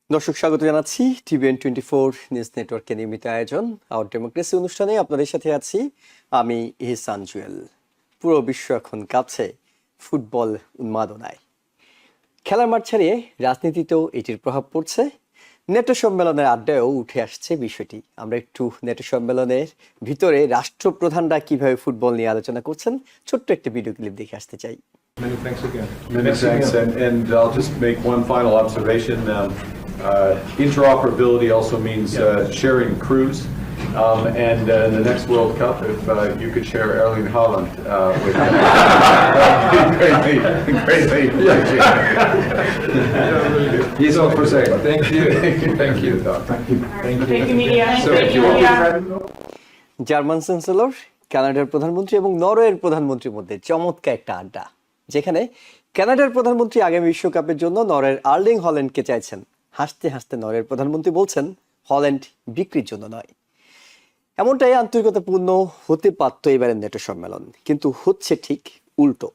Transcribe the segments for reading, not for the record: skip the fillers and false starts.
দর্শক স্বাগত জানাচ্ছি TVN24 নিউজ নেটওয়ার্কের নিয়মিত আয়োজন আওয়ার ডেমোক্রেসি অনুষ্ঠানে আপনাদের সাথে আছি আমি ইহসান জুয়েল। পুরো বিশ্ব এখন কাঁপছে ফুটবল উন্মাদনায়। খেলার মাঠ ছাড়িয়ে রাজনীতিতেও এটির প্রভাব পড়ছে। নেটো সম্মেলনের আড্ডায়ও উঠে আসছে বিষয়টি। আমরা একটু নেটো সম্মেলনের ভিতরে রাষ্ট্রপ্রধানরা কিভাবে ফুটবল নিয়ে আলোচনা করছেন ছোট্ট একটা ভিডিও ক্লিপ দেখে আসতে চাই। Many thanks again. Many thanks, and I'll just make one final observation. Interoperability also means sharing crews, and in the next World Cup, if you could share Erling Haaland with him, greatly appreciated. He's all for sale. Thank you. Thank you. Thank you. Thank you, media. Thank you all. German chancellor, কানাডার প্রধানমন্ত্রী এবং নরওয়ের প্রধানমন্ত্রীর মধ্যে চমৎকার একটা আড্ডা, যেখানে কানাডার প্রধানমন্ত্রী আগামী বিশ্বকাপের জন্য নরওয়ের আর্লিং হল্যান্ডকে চাইছেন। হাসতে হাসতে নরওয়ের প্রধানমন্ত্রী বলছেন হল্যান্ড বিক্রির জন্য নয়। এমনটাই আন্তরিকতাপূর্ণ হতে পারত এবারের নেটো সম্মেলন, কিন্তু হচ্ছে ঠিক উল্টো।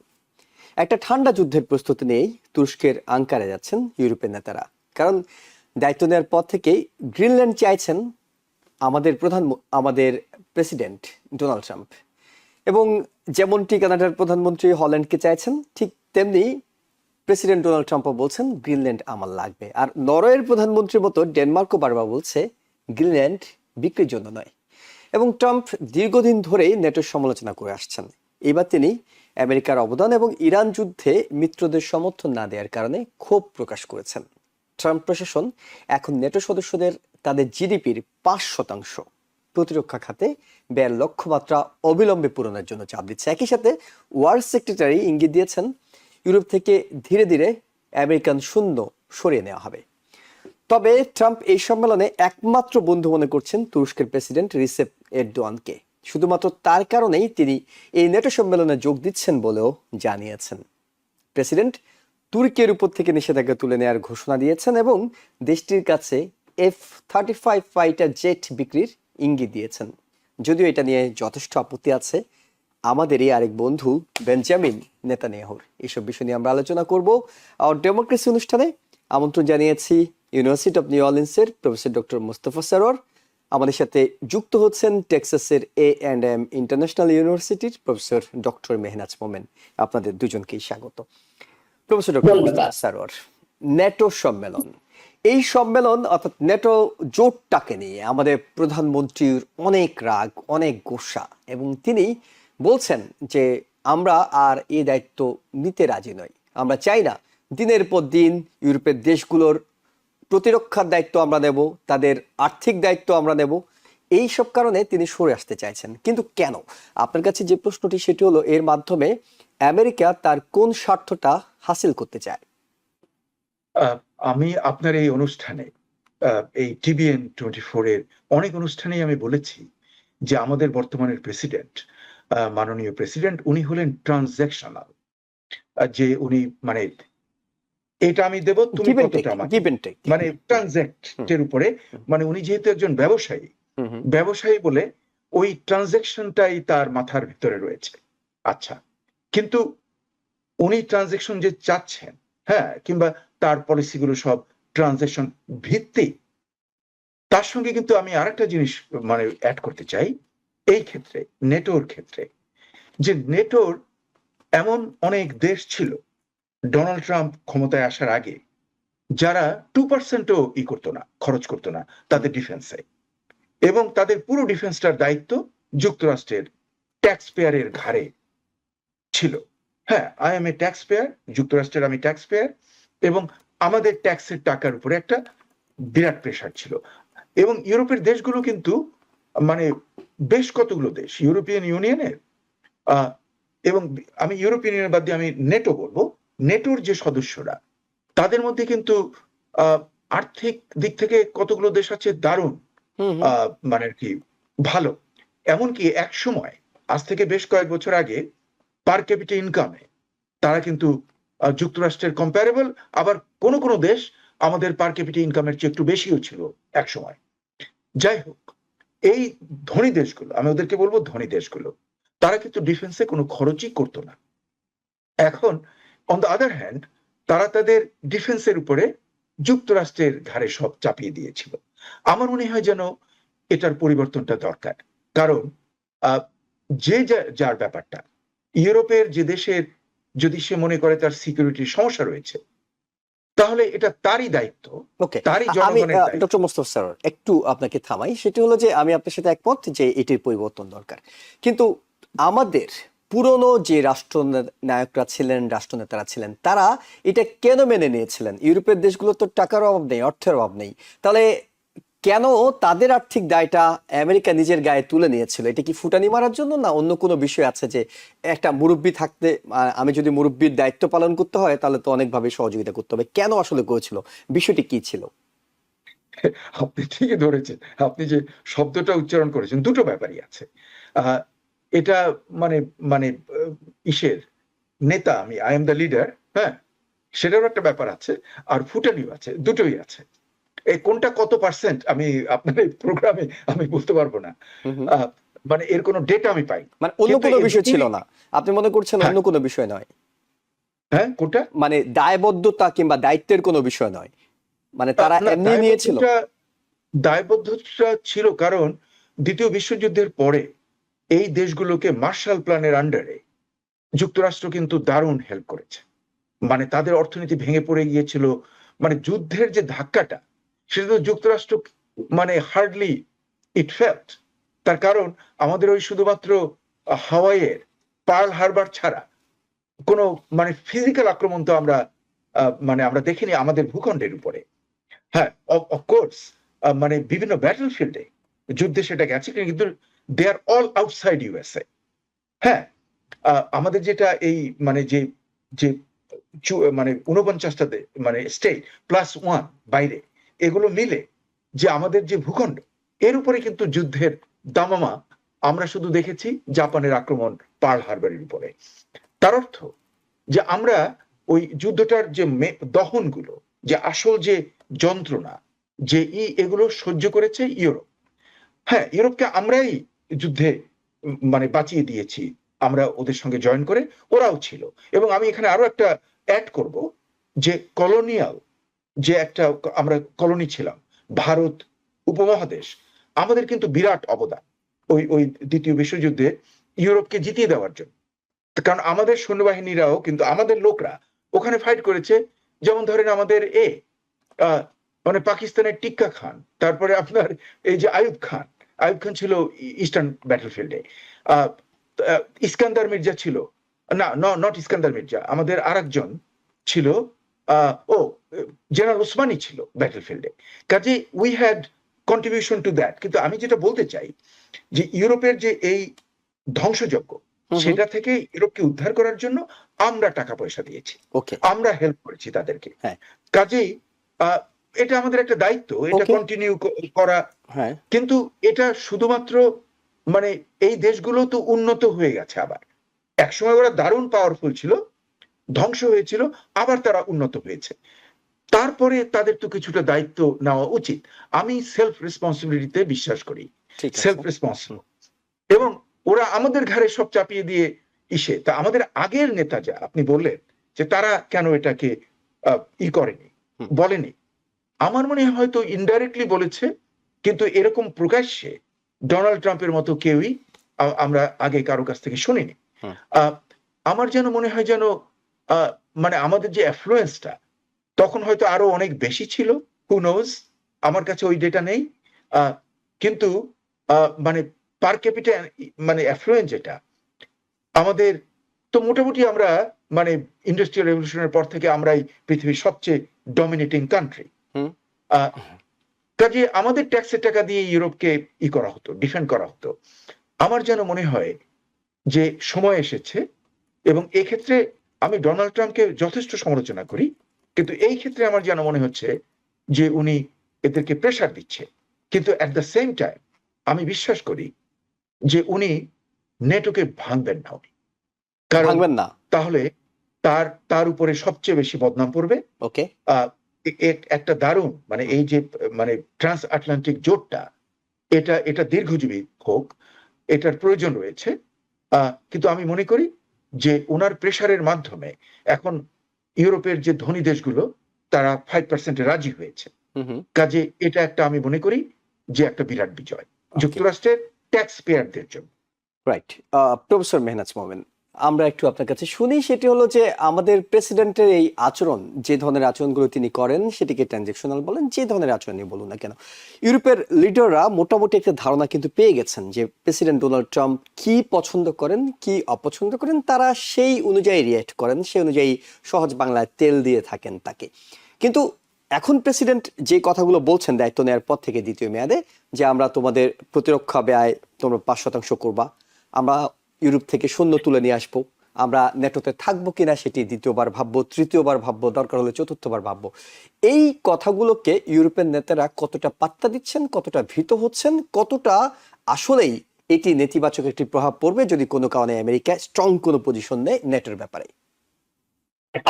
একটা ঠান্ডা যুদ্ধের প্রস্তুতি নিয়েই তুরস্কের আঙ্কারে যাচ্ছেন ইউরোপের নেতারা। কারণ দায়িত্ব নেওয়ার পর থেকেই গ্রিনল্যান্ড চাইছেন আমাদের প্রেসিডেন্ট ডোনাল্ড ট্রাম্প, এবং যেমনটি কানাডার প্রধানমন্ত্রী হল্যান্ডকে চাইছেন, ঠিক তেমনি প্রেসিডেন্ট ডোনাল্ড ট্রাম্পও বলছেন গ্রিনল্যান্ড আমার লাগবে। আর নরওয়ের প্রধানমন্ত্রীর মতো ডেনমার্কও বারবার বলছে গ্রিনল্যান্ড বিক্রির জন্য নয়। এবং ট্রাম্প দীর্ঘদিন ধরেই নেটোর সমালোচনা করে আসছেন। এবার তিনি আমেরিকার অবদান এবং ইরান যুদ্ধে মিত্রদের সমর্থন না দেওয়ার কারণে ক্ষোভ প্রকাশ করেছেন। ট্রাম্প প্রশাসন এখন নেটো সদস্যদের তাদের জিডিপির 5% প্রতিরক্ষা খাতে ব্যয়ের লক্ষ্যমাত্রা অবিলম্বে পূরণের জন্য চাপ দিচ্ছে। একই সাথে ওয়ার সেক্রেটারি ইঙ্গিত দিয়েছেন ইউরোপ থেকে ধীরে ধীরে আমেরিকান সৈন্য সরিয়ে নেওয়া হবে। তবে ট্রাম্প এই সম্মেলনে একমাত্র বন্ধু মনে করছেন তুরস্কের প্রেসিডেন্ট রিসেপ এরদোয়ানকে। শুধুমাত্র তার কারণেই তিনি এই নেটো সম্মেলনে যোগ দিচ্ছেন বলেও জানিয়েছেন। প্রেসিডেন্ট তুর্কির উপর থেকে নিষেধাজ্ঞা তুলে নেওয়ার ঘোষণা দিয়েছেন এবং দেশটির কাছে F-35 ফাইটার জেট বিক্রির ইঙ্গিত দিয়েছেন। যদিও এটা নিয়ে যথেষ্ট আপত্তি আছে আমাদেরই আরেক বন্ধু বেঞ্জামিন নেতানিয়াহুর। এইসব বিষয় নিয়ে আমরা আলোচনা করব আর ডেমোক্রেসি অনুষ্ঠানে আমন্ত্রণ জানিয়েছি ইউনিভার্সিটি অফ নিউ অর্লিন্সের প্রফেসর ডক্টর মোস্তফা সরোয়ার। আমাদের সাথে যুক্ত হচ্ছেন টেক্সাসের A&M ইন্টারন্যাশনাল ইউনিভার্সিটির প্রফেসর ডক্টর মেহনাজ মোমেন। আপনাদের দুজনকেই স্বাগত। Professor doctor Mostafa Sarwar, NATO সম্মেলন, এই সম্মেলন অর্থাৎ নেটো জোটটাকে নিয়ে আমাদের প্রধানমন্ত্রীর অনেক রাগ, অনেক গোসা, এবং তিনি বলছেন যে আমরা আর এই দায়িত্ব নিতে রাজি নই। আমরা চাই না দিনের পর দিন ইউরোপের দেশগুলোর প্রতিরক্ষার দায়িত্ব আমরা নেব, তাদের আর্থিক দায়িত্ব আমরা নেব। এই সব কারণে তিনি সরে আসতে চাইছেন। কিন্তু কেন? আপনার কাছে যে প্রশ্নটি সেটি হলো, এর মাধ্যমে আমেরিকা তার কোন স্বার্থটা হাসিল করতে চায়? আমি আপনার এই অনুষ্ঠানে এই TVN24 এর অনেক অনুষ্ঠানেই আমি বলেছি যে আমাদের বর্তমানের প্রেসিডেন্ট, মাননীয় প্রেসিডেন্ট, উনি হলেন ট্রানজ্যাকশনাল। যে উনি মানে এটা আমি দেব, তুমি কতটা আমাকে, মানে ট্রানজ্যাক্টের উপরে, মানে উনি যেহেতু একজন ব্যবসায়ী বলে ওই ট্রানজ্যাকশনটাই তার মাথার ভিতরে রয়েছে। আচ্ছা, কিন্তু উনি ট্রানজ্যাকশন যে চাচ্ছেন, হ্যাঁ, কিংবা তার পলিসিগুলো সব ট্রানজ্যাকশন ভিত্তিক, তার সঙ্গে কিন্তু আমি আরেকটা জিনিস মানে অ্যাড করতে চাই এই ক্ষেত্রে, নেটোর ক্ষেত্রে, যে নেটোর এমন অনেক দেশ ছিল ডোনাল্ড ট্রাম্প ক্ষমতায় আসার আগে যারা 2%ও করতো না, খরচ করতো না তাদের ডিফেন্সে, এবং তাদের পুরো ডিফেন্সটার দায়িত্ব যুক্তরাষ্ট্রের ট্যাক্স পেয়ারের ঘাড়ে ছিল। হ্যাঁ, I M A tax payer, যুক্তরাষ্ট্রের আমি ট্যাক্স পেয়ার, এবং আমাদের ট্যাক্সের টাকার উপরে একটা বিরাট প্রেশার ছিল। এবং ইউরোপের দেশগুলো কিন্তু মানে বেশ কতগুলো দেশ ইউরোপিয়ান ইউনিয়নের, এবং আমি ইউরোপিয়ান ইউনিয়ন বাদ দিয়ে আমি নেটো বলবো, নেটোর যে সদস্যরা, তাদের মধ্যে কিন্তু আর্থিক দিক থেকে কতগুলো দেশ আছে দারুণ, মানে কি ভালো। এমনকি এক সময়, আজ থেকে বেশ কয়েক বছর আগে, পার ক্যাপিটা ইনকামে তারা কিন্তু যুক্তরাষ্ট্রের কম্পারেবল, আবার কোন কোন দেশ আমাদের পার ক্যাপিটা ইনকামের চেয়ে একটু বেশিও ছিল এক সময়। যাই হোক, এই ধনী দেশগুলো, আমি ওদেরকে বলবো ধনী দেশগুলো, তারা কিন্তু ডিফেন্সে কোনো খরচই করতো না। এখন অন দ্য আদার হ্যান্ড তারা তাদের ডিফেন্সের উপরে যুক্তরাষ্ট্রের ঘাড়ে সব চাপিয়ে দিয়েছিল। আমার মনে হয় যেন এটার পরিবর্তনটা দরকার, কারণ যে যার ব্যাপারটা, ইউরোপের যে দেশের যদি সে মনে করে তার সিকিউরিটির সমস্যা রয়েছে, তাহলে এটা তারই দায়িত্ব, ওকে, তারই আমি জনগণের দায়িত্ব। ডক্টর মোস্তফা স্যার একটু আপনাকে থামাই, সেটি হলো যে আমি আপনার সাথে একমত যে এটির পরিবর্তন দরকার, কিন্তু আমাদের পুরনো যে রাষ্ট্রনায়করা ছিলেন, রাষ্ট্রনেতারা ছিলেন, তারা এটা কেন মেনে নিয়েছিলেন? ইউরোপের দেশগুলো তো টাকার অভাব নেই, অর্থের অভাব নেই, তাহলে কেন তাদের আর্থিক দায়টা আমেরিকা নিজের গায়ে তুলে নিয়েছিল? এটা কি ফুটানি মারার জন্য, না অন্য কোনো বিষয় আছে যে একটা মুরব্বী থাকতে আমি যদি মুরব্বীর দায়িত্ব পালন করতে হয় তাহলে তো অনেকভাবে সহযোগিতা করতে হবে, কেন আসলে করেছিল, বিষয়টি কি ছিল? আপনি ঠিকই ধরেছেন। আপনি যে শব্দটা উচ্চারণ করেছেন, দুটো ব্যাপারই আছে। আহ, এটা মানে মানে ইসের নেতা, আমি আই এম দ্য লিডার, হ্যাঁ, সেটারও একটা ব্যাপার আছে, আর ফুটানিও আছে, দুটোই আছে। এই কোনটা কত পার্সেন্ট আমি আপনার এই প্রোগ্রামে আমি বলতে পারবো না। হুম হুম। আহ, মানে এর কোনো ডেটা আমি পাই, মানে অন্য কিন্তু কোনো এই বিষয় ছিল দুটোই- না, আপনি মনে করছেন হ্যাঁ, অন্য কোনো বিষয় নয়? হ্যাঁ, কোনটা? মানে দায়বদ্ধতা কিংবা দায়িত্বের কোনো বিষয় নয়, মানে তারা না, এমনি নিয়েছিল? দায়বদ্ধতা ছিল, কারণ দ্বিতীয় বিশ্বযুদ্ধের পরে এই দেশগুলোকে মার্শাল প্ল্যানের আন্ডারে যুক্তরাষ্ট্র কিন্তু দারুণ হেল্প করেছে। মানে তাদের অর্থনীতি ভেঙে পড়ে গিয়েছিল, মানে যুদ্ধের যে ধাক্কাটা, সেটা তো যুক্তরাষ্ট্র মানে হার্ডলি ইট ফেল্ট। তার কারণ আমাদের ওই শুধুমাত্র হাওয়াইয়ের পার্ল হারবার ছাড়া কোনো মানে ফিজিক্যাল আক্রমণ তো আমরা মানে আমরা দেখিনি আমাদের ভূখণ্ডের উপরে। হ্যাঁ, অফকোর্স মানে বিভিন্ন ব্যাটল ফিল্ডে যুদ্ধে সেটা গেছে, কিন্তু দে আর অল আউটসাইড ইউএসএ। হ্যাঁ, আমাদের যেটা এই মানে যে যে মানে 49টা মানে স্টেট প্লাস ওয়ান বাইরে, এগুলো মিলে যে আমাদের যে ভূখণ্ড, এর উপরে কিন্তু যুদ্ধের দামামা আমরা শুধু দেখেছি জাপানের আক্রমণ পার্ল হারবারের উপরে। তার অর্থ যে আমরা ওই যুদ্ধটার যে দহনগুলো, যে আসল যে যন্ত্রণা, যে এগুলো সহ্য করেছে ইউরোপ। হ্যাঁ, ইউরোপকে আমরাই যুদ্ধে মানে বাঁচিয়ে দিয়েছি, আমরা ওদের সঙ্গে জয়েন করে, ওরাও ছিল। এবং আমি এখানে আরো একটা অ্যাড করব, যে কলোনিয়াল যে একটা আমরা কলোনি ছিলাম, ভারত উপমহাদেশ, আমাদের কিন্তু বিরাট অবদান ওই ওই দ্বিতীয় বিশ্বযুদ্ধে ইউরোপকে জিতিয়ে দেওয়ার জন্য। কারণ আমাদের সৈন্যবাহিনীরাও কিন্তু, আমাদের লোকরা ওখানে ফাইট করেছে। যেমন ধরেন আমাদের মানে পাকিস্তানের টিক্কা খান, তারপরে আপনার এই যে আইয়ুব খান, আইয়ুব খান ছিল ইস্টার্ন ব্যাটলফিল্ডে। ইস্কান্দার মির্জা ছিল, না নট ইস্কান্দার মির্জা, আমাদের আরেকজন ছিল, ও জেনারেল ওসমানী ছিল ব্যাটলফিল্ডে। কাজে we had contribution to that. কিন্তু আমি যেটা বলতে চাই, যে ইউরোপের যে এই ধ্বংসযজ্ঞ, সেটা থেকে ইউরোপকে উদ্ধার করার জন্য আমরা টাকা পয়সা দিয়েছি, ওকে, আমরা হেল্প করেছি তাদেরকে। হ্যাঁ, কাজেই এটা আমাদের একটা দায়িত্ব, এটা Okay. কন্টিনিউ করা। হ্যাঁ, কিন্তু এটা শুধুমাত্র মানে এই দেশগুলো তো উন্নত হয়ে গেছে, আবার একসময় ওরা দারুণ পাওয়ারফুল ছিল, ধ্বংস হয়েছিল, আবার তারা উন্নত হয়েছে। তারপরে তাদের তো কিছুটা দায়িত্ব নেওয়া উচিত। আমি সেলফ রেসপন্সিবিলিটিতে বিশ্বাস করি, ঠিক আছে। Self responsible. এবং ওরা আমাদের ঘাড়ে সব চাপিয়ে দিয়ে তা আমাদের আগের নেতা যা আপনি বললেন যে তারা কেন এটাকে করেনি, হুম। বলেনি, আমার মনে হয় হয়তো ইনডাইরেক্টলি বলেছে, কিন্তু এরকম প্রকাশ্যে ডোনাল্ড ট্রাম্পের মতো কেউই আমরা আগে কারো কাছ থেকে শুনিনি। হুম। আমার যেন মনে হয় যেন মানে আমাদের যে অ্যাফ্লুয়েন্সটা তখন হয়তো আরো অনেক বেশি ছিল, হু নোজ, আমার কাছে ওই ডেটা নেই। কিন্তু মানে পার ক্যাপিটা মানে অ্যাফ্লুয়েন্স যেটা আমাদের, তো মোটামুটি আমরা মানে ইন্ডাস্ট্রিয়াল রেভলিউশনের পর থেকে আমরাই পৃথিবীর সবচেয়ে ডমিনেটিং কান্ট্রি। হুম। কাজে আমাদের ট্যাক্সের টাকা দিয়ে ইউরোপকে করা হতো, ডিফেন্ড করা হতো। আমার যেন মনে হয় যে সময় এসেছে, এবং এই ক্ষেত্রে আমি ডোনাল্ড ট্রাম্পকে যথেষ্ট সমালোচনা করি, কিন্তু এই ক্ষেত্রে আমার যেন মনে হচ্ছে যে উনি এদেরকে প্রেসার দিচ্ছে। কিন্তু অ্যাট দ্য সেম টাইম আমি বিশ্বাস করি যে উনি নেটোকে ভাঙবেন না, উনি, কারণ ভাঙবেন না? তাহলে তার উপরে সবচেয়ে বেশি বদনাম পড়বে। ওকে, একটা দারুণ মানে এই যে মানে ট্রান্স আটলান্টিক জোটটা, এটা দীর্ঘজীবী হোক, এটার প্রয়োজন রয়েছে। কিন্তু আমি মনে করি যে ওনার প্রেসারের মাধ্যমে এখন ইউরোপের যে ধনী দেশগুলো তারা 5% রাজি হয়েছে। হুম হুম। কাজে এটা একটা আমি মনে করি যে একটা বিরাট বিজয় যুক্তরাষ্ট্রের ট্যাক্স পেয়ারদের জন্য। রাইট। প্রফেসর মেহনাজ মোমেন, আমরা একটু আপনার কাছে শুনি, সেটি হলো যে আমাদের প্রেসিডেন্টের এই আচরণ, যে ধরনের আচরণগুলো তিনি করেন সেটিকে ট্রানজেকশনাল বলেন, যে ধরনের আচরণই বলুন না কেন, ইউরোপের লিডাররা মোটামুটি একটা ধারণা কিন্তু পেয়ে গেছেন যে প্রেসিডেন্ট ডোনাল্ড ট্রাম্প কি পছন্দ করেন কি অপছন্দ করেন, তারা সেই অনুযায়ী রিয়েক্ট করেন, সেই অনুযায়ী সহজ বাংলায় তেল দিয়ে থাকেন তাকে। কিন্তু এখন প্রেসিডেন্ট যে কথাগুলো বলছেন দায়িত্ব নেওয়ার পর থেকে দ্বিতীয় মেয়াদে, যে আমরা তোমাদের প্রতিরক্ষা ব্যয় তোমরা 5% করবা, আমরা ইউরোপ থেকে সৈন্য তুলে নিয়ে আসবো, আমরা নেটোতে থাকবো কিনা সেটি দ্বিতীয়বার ভাববো, তৃতীয়বার ভাববো, দরকার হলে চতুর্থবার ভাববো, এই কথাগুলোকে ইউরোপের নেতারা কতটা পাত্তা দিচ্ছেন, কতটা ভীত হচ্ছেন, কতটা আসলেই এটি নেতিবাচক একটি প্রভাব পড়বে যদি কোনো কারণে আমেরিকা স্ট্রং কোনো পজিশন নেয় নেটোর ব্যাপারে?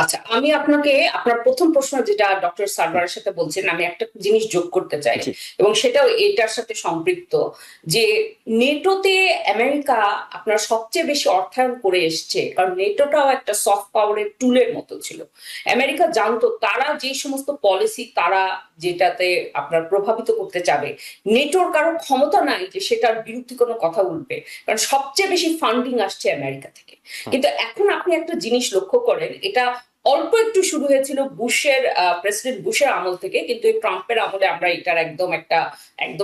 আচ্ছা, আমি আপনাকে আপনার প্রথম প্রশ্ন যেটা ডক্টর সারওয়ারের সাথে বলছেন, আমি একটা জিনিস যোগ করতে চাই, জি। এবং সেটাও এটার সাথে সম্পৃক্ত, যে নেটোতে আমেরিকা আপনার সবচেয়ে বেশি অর্থায়ন করে এসছে, কারণ নেটোটাও একটা সফট পাওয়ারের টুলের মতো ছিল। আমেরিকা জানতো তারা যে সমস্ত পলিসি তারা যেটাতে আপনার প্রভাবিত করতে চাবে, নেটোর কারো ক্ষমতা নাই যে সেটার বিরুদ্ধে কোনো কথা বলবে, কারণ সবচেয়ে বেশি ফান্ডিং আসছে আমেরিকা থেকে। কিন্তু এখন আপনি একটা জিনিস লক্ষ্য করেন, এটা অল্প একটু শুরু হয়েছিল প্রেসিডেন্ট বুশের আমল থেকে, কিন্তু এই ট্রাম্পের আমলে আমরা এটার একদম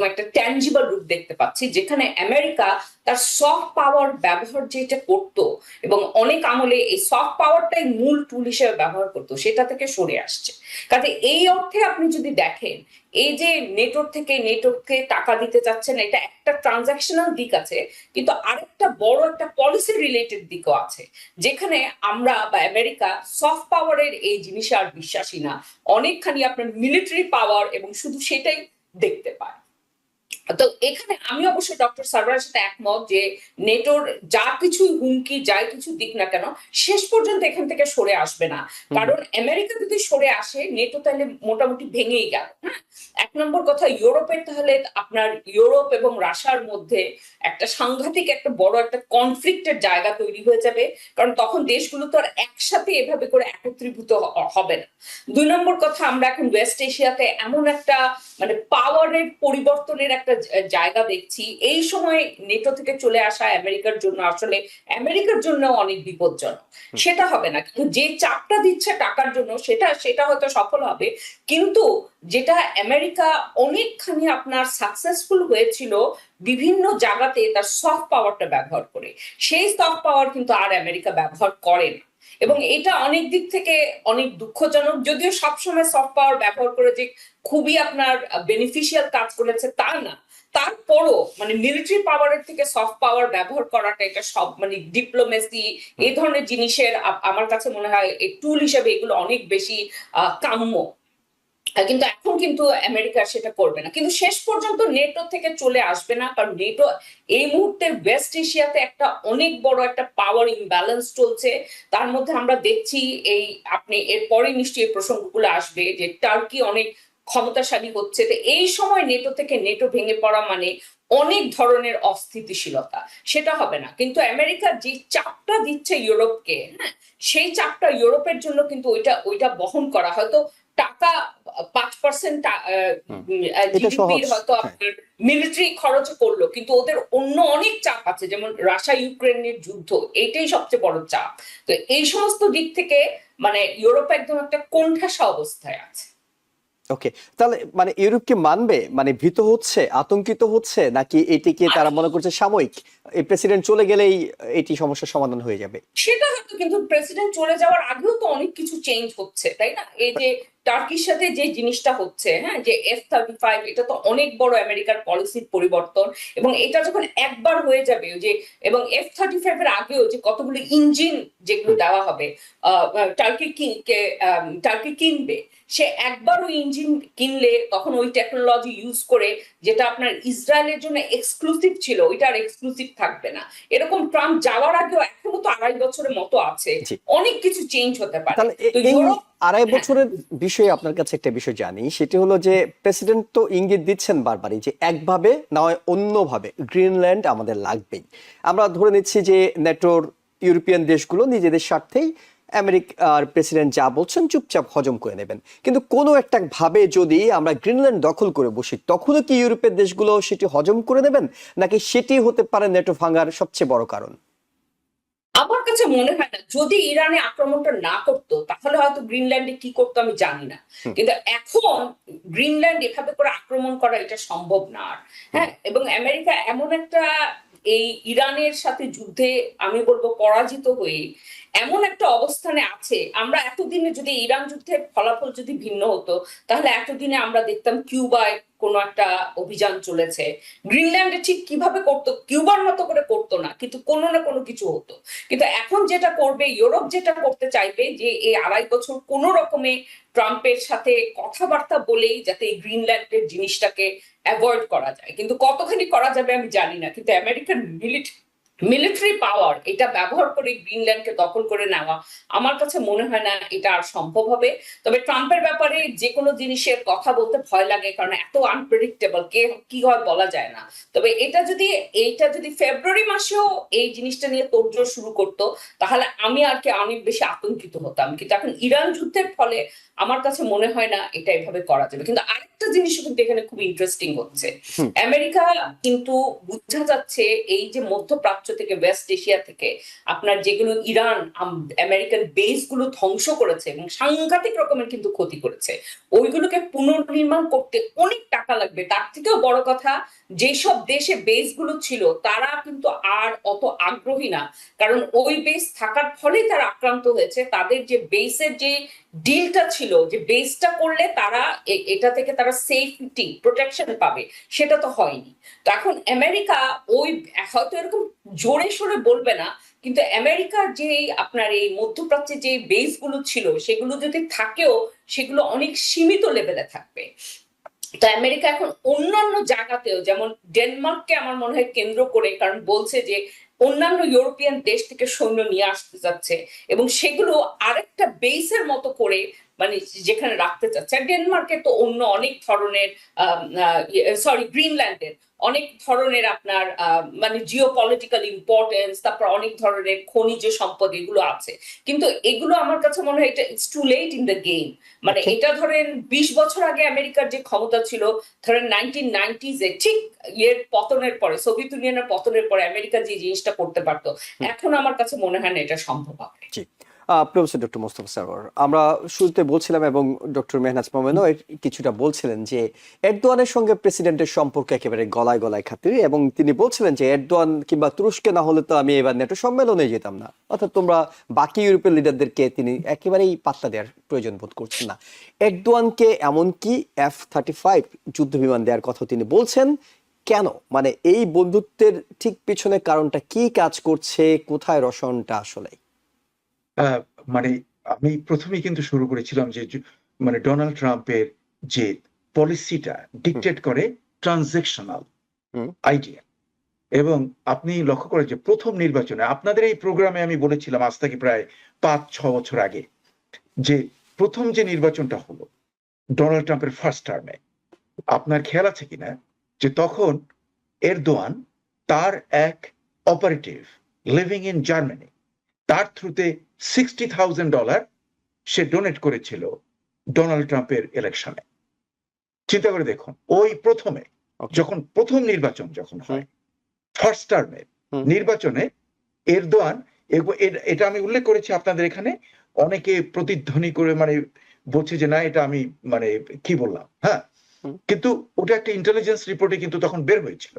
একটা ট্যানজিবল রূপ দেখতে পাচ্ছি, যেখানে আমেরিকা তার সফট পাওয়ার ব্যবহার যেটা করতো, এবং অনেক আমলে এই সফট পাওয়ারটাই মূল টুল হিসেবে ব্যবহার করতো, সেটা থেকে সরে আসছে। কাজে এই অর্থে আপনি যদি দেখেন, এই যে নেটোকে টাকা দিতে চাচ্ছেন, এটা একটা ট্রানজাকশনাল দিক আছে, কিন্তু আরেকটা বড় একটা পলিসি রিলেটেড দিকও আছে, যেখানে আমরা বা আমেরিকা সফট পাওয়ারের এই জিনিসে আর বিশ্বাসী না, অনেকখানি আপনার মিলিটারি পাওয়ার এবং শুধু সেটাই দেখতে পায়। তো এখানে আমি অবশ্য ডক্টর সারওয়ারের সাথে একমত যে নেটোর যা কিছু হুমকি, যাই কিছু দিক না কেন, শেষ পর্যন্ত এখান থেকে সরে আসবে না, কারণ আমেরিকা যদি সরে আসে নেটো তাহলে মোটামুটি ভেঙেই গেল। হ্যাঁ, এক নম্বর কথা, ইউরোপের তাহলে আপনার ইউরোপ এবং রাশিয়ার মধ্যে একটা সাংঘাতিক একটা বড় একটা কনফ্লিক্টের জায়গা তৈরি হয়ে যাবে, কারণ তখন দেশগুলো তো আর একসাথে এভাবে করে একত্রীভূত হবে না। দুই নম্বর কথা, আমরা এখন ওয়েস্ট এশিয়াতে এমন একটা মানে পাওয়ারের পরিবর্তনের একটা জায়গা দেখছি, এই সময় নেটো থেকে চলে আসা আমেরিকার জন্য অনেক বিপজ্জনক। সেটা হবে না, কিন্তু যে চাপটা দিচ্ছে টাকার জন্য সেটা হয়তো সফল হবে, কিন্তু যেটা আমেরিকা অনেকখানি আপনার সাকসেসফুল হয়েছিল বিভিন্ন জায়গাতে তার সফট পাওয়ারটা ব্যবহার করে, সেই সফট পাওয়ার কিন্তু আর আমেরিকা ব্যবহার করে না, এবং এটা অনেক দিক থেকে অনেক দুঃখজনক। যদিও সবসময় সফট পাওয়ার ব্যবহার করে যে খুবই আপনার বেনিফিশিয়াল কাজ করেছে তা না, তারপরও মানে মিলিটারি পাওয়ারের থেকে সফট পাওয়ার ব্যবহার করাটা, এটা সব মানে ডিপ্লোমেসি এই ধরনের জিনিসের আমার কাছে মনে হয় এই টুল হিসেবে এগুলো অনেক বেশি কাম্য। কিন্তু এখন কিন্তু আমেরিকা সেটা করবে না, কিন্তু শেষ পর্যন্ত নেটো থেকে চলে আসবে না, কারণ নেটো এই মুহূর্তে ওয়েস্ট এশিয়াতে একটা অনেক বড় একটা পাওয়ার ইমব্যালেন্স চলছে। তার মধ্যে আমরা দেখছি আপনি এরপরে নিশ্চয়ই এই প্রসঙ্গগুলো আসবে যে টার্কি অনেক ক্ষমতাশালী হচ্ছে। তো এই সময় নেটো ভেঙে পড়া মানে অনেক ধরনের অস্থিতিশীলতা, সেটা হবে না। কিন্তু আমেরিকা যে চাপটা দিচ্ছে ইউরোপকে, হ্যাঁ, সেই চাপটা ইউরোপের জন্য কিন্তু ওইটা বহন করা, হয়তো টাকা 5% জিডিপির হয়তো আপনার মিলিটারি খরচ করলো, কিন্তু ওদের অন্য অনেক চাপ আছে, যেমন রাশিয়া ইউক্রেনের যুদ্ধ, এইটাই সবচেয়ে বড় চাপ। তো এই সমস্ত দিক থেকে মানে ইউরোপ একদম একটা কোণঠাসা অবস্থায় আছে। ওকে, তাহলে মানে ইউরোপ কি মানবে, মানে ভীত হচ্ছে, আতঙ্কিত হচ্ছে, নাকি এটিকে তারা মনে করছে সাময়িক, এই প্রেসিডেন্ট চলে গেলেই এটি সমস্যার সমাধান হয়ে যাবে? সেটা হয়তো, কিন্তু প্রেসিডেন্ট চলে যাওয়ার আগেও তো অনেক কিছু চেঞ্জ হচ্ছে, তাই না? এই যে টার্কির সাথে যে জিনিসটা হচ্ছে, হ্যাঁ, যে F-35, এটা তো অনেক বড় আমেরিকার পলিসির পরিবর্তন, এবং এটা যখন একবার হয়ে যাবে যে, এবং F-35 এর আগেও যে কতগুলো ইঞ্জিন যেগুলো দেওয়া হবে টার্কি কিনবে, সে একবার ওই ইঞ্জিন কিনলে তখন ওই টেকনোলজি ইউজ করে, যেটা আপনার ইসরায়েলের জন্য এক্সক্লুসিভ ছিল, ওইটা আর এক্সক্লুসিভ থাকবে না। এরকম ট্রাম্প যাওয়ার আগেও এখনো তো 2.5 বছরের মতো আছে, অনেক কিছু চেঞ্জ হতে পারে। তাহলে এই 2.5 বছরের বিষয়ে আপনার কাছে একটা বিষয় জানি, সেটি হলো যে প্রেসিডেন্ট তো ইঙ্গিত দিচ্ছেন বারবারই যে একভাবে না হয় অন্যভাবে গ্রিনল্যান্ড আমাদের লাগবেই। আমরা ধরে নিচ্ছি যে নেটোর ইউরোপিয়ান দেশগুলো নিজেদের স্বার্থেই আমেরিকার প্রেসিডেন্ট যা বলছেন চুপচাপ হজম করে নেবেন, কিন্তু কোনো একটা ভাবে যদি আমরা গ্রিনল্যান্ড দখল করে বসি তখনও কি ইউরোপের দেশগুলো সেটি হজম করে নেবেন, নাকি সেটি হতে পারে নেটো ভাঙার সবচেয়ে বড় কারণ? আমার কাছে মনে হয় না, যদি ইরানে আক্রমণটা না করতো তাহলে হয়তো গ্রিনল্যান্ডে কি করতো আমি জানি না, কিন্তু এখন গ্রিনল্যান্ড এভাবে করে আক্রমণ করা এটা সম্ভব না আর। হ্যাঁ, এবং আমেরিকা এমন একটা এই ইরানের সাথে যুদ্ধে আমি বলবো পরাজিত হয়ে এমন একটা অবস্থানে আছে। আমরা এতদিনে যদি ইরান যুদ্ধের ফলাফল যদি ভিন্ন হতো তাহলে এতদিনে আমরা দেখতাম কিউবায় কোনো একটা অভিযান চলেছে, গ্রিনল্যান্ডে ঠিক কিভাবে করতো, কিউবার মতো করে করতো না, কিন্তু কোনো না কোনো কিছু হতো। কিন্তু এখন যেটা করবে, ইউরোপ যেটা করতে চাইবে যে এই 2.5 বছর কোনো রকমে ট্রাম্পের সাথে কথাবার্তা বলেই যাতে এই গ্রিনল্যান্ডের জিনিসটাকে অ্যাভয়েড করা যায়। কিন্তু কতখানি করা যাবে আমি জানি না, কিন্তু আমেরিকান মিলিটারি পাওয়ার এটা ব্যবহার করে গ্রিনল্যান্ডকে দখল করে নেওয়া আমার কাছে মনে হয় না এটা আর সম্ভব হবে। তবে ট্রাম্পের ব্যাপারে যে কোনো জিনিসের কথা বলতে ভয় লাগে, কারণ এত আনপ্রেডিক্টেবল, কে কি হয় বলা যায় না। তবে এইটা যদি ফেব্রুয়ারি মাসেও এই জিনিসটা নিয়ে তোড়জোড় শুরু করতো তাহলে আমি আর কি অনেক বেশি আতঙ্কিত হতাম। কিন্তু এখন ইরান যুদ্ধের ফলে আমার কাছে মনে হয় না এটা এভাবে করা যাবে। কিন্তু আরেকটা জিনিস কিন্তু এখানে খুব ইন্টারেস্টিং হচ্ছে, আমেরিকা কিন্তু বোঝা যাচ্ছে এই যে মধ্যপ্রাচ্য থেকে ওয়েস্ট এশিয়া থেকে আপনার যেগুলো ইরান আমেরিকান বেস গুলো ধ্বংস করেছে এবং সাংঘাতিক রকমের কিন্তু ক্ষতি করেছে, ওইগুলোকে পুনর্নির্মাণ করতে অনেক টাকা লাগবে। তার থেকেও বড় কথা, যেসব দেশে বেস গুলো ছিল তারা কিন্তু আর অত আগ্রহী না, কারণ ওই বেস থাকার ফলেই তারা আক্রান্ত হয়েছে। তাদের যে বেসের যে ডিলটা ছিল, যে বেসটা করলে তারা এটা থেকে তারা সেফটি প্রোটেকশন পাবে, সেটা তো হয়নি। তো এখন আমেরিকা ওই হয়তো এরকম জোরে সোরে বলবে না, কিন্তু আমেরিকার যে আপনার এই মধ্যপ্রাচ্যে যে বেস গুলো ছিল সেগুলো যদি থাকেও সেগুলো অনেক সীমিত লেভেলে থাকবে। তো আমেরিকা এখন অন্যান্য জায়গাতেও, যেমন ডেনমার্ককে আমার মনে হয় কেন্দ্র করে, কারণ বলছে যে অন্যান্য ইউরোপিয়ান দেশ থেকে সৈন্য নিয়ে আসতে যাচ্ছে এবং সেগুলো আরেকটা বেসের মতো করে মানে যেখানে রাখতে চাচ্ছে। আর ডেনমার্কে তো অন্য অনেক ধরনের গ্রিনল্যান্ডের অনেক ধরনের আপনার মানে জিওপলিটিক্যাল ইম্পর্টেন্স, তারপর অনেক ধরনের খনিজ সম্পদ এগুলো আছে। কিন্তু এগুলো আমার কাছে মনে হয় এটা it's too late in the game. মানে এটা ধরেন 20 বছর আগে আমেরিকার যে ক্ষমতা ছিল, ধরেন 1990s এ ঠিক পতনের পরে, সোভিয়েত ইউনিয়নের পতনের পরে আমেরিকা যে জিনিসটা করতে পারতো, এখন আমার কাছে মনে হয় না এটা সম্ভব হবে। জি, প্রফেসর ডক্টর মোস্তফা সরওয়ার, আমরা শুরুতে বলছিলাম এবং ডক্টর মেহনাজ মোমেনও কিছুটা বলছিলেন যে এরদোয়ানের সঙ্গে প্রেসিডেন্টের সম্পর্ক একেবারে গলায় গলায় খাতির, এবং তিনি বলছিলেন যে এরদোয়ান কিংবা তুরস্কে না হলে তো আমি এবার নেটো সম্মেলনে যেতাম না। অর্থাৎ তোমরা বাকি ইউরোপের লিডারদেরকে তিনি একেবারেই পাত্তা দেওয়ার প্রয়োজন বোধ করছেন না। এরদোয়ানকে এমনকি F-35 যুদ্ধ বিমান দেওয়ার কথা তিনি বলছেন। কেন? মানে এই বন্ধুত্বের ঠিক পিছনে কারণটা কি কাজ করছে, কোথায় রসায়নটা আসলে? মানে আমি প্রথমেই কিন্তু শুরু করেছিলাম যে মানে ডোনাল্ড ট্রাম্পের যে পলিসিটা ডিকটেট করে ট্রানজেকশনাল আইডিয়া। এবং আপনি লক্ষ্য করেন যে প্রথম নির্বাচনে আপনাদের এই প্রোগ্রামে আমি বলেছিলাম আজ থেকে প্রায় 5-6 বছর আগে, যে প্রথম যে নির্বাচনটা হলো ডোনাল্ড ট্রাম্পের ফার্স্ট টার্মে, আপনার খেয়াল আছে কিনা যে তখন এরদোয়ান তার এক অপারেটিভ লিভিং ইন জার্মানি, তার থ্রুতে $60,000 সে ডোনেট করেছিল ডোনাল্ড ট্রাম্পের ইলেকশনে। চিন্তা করে দেখুন, ওই প্রথমে যখন প্রথম নির্বাচন যখন হয় ফার্স্ট টার্মের নির্বাচনে এরদোয়ান, এটা আমি উল্লেখ করেছি আপনাদের এখানে, অনেকে প্রতিধ্বনি করে মানে বলছে যে না এটা আমি মানে কি বললাম, হ্যাঁ, কিন্তু ওটা একটা ইন্টেলিজেন্স রিপোর্টে কিন্তু তখন বের হয়েছিল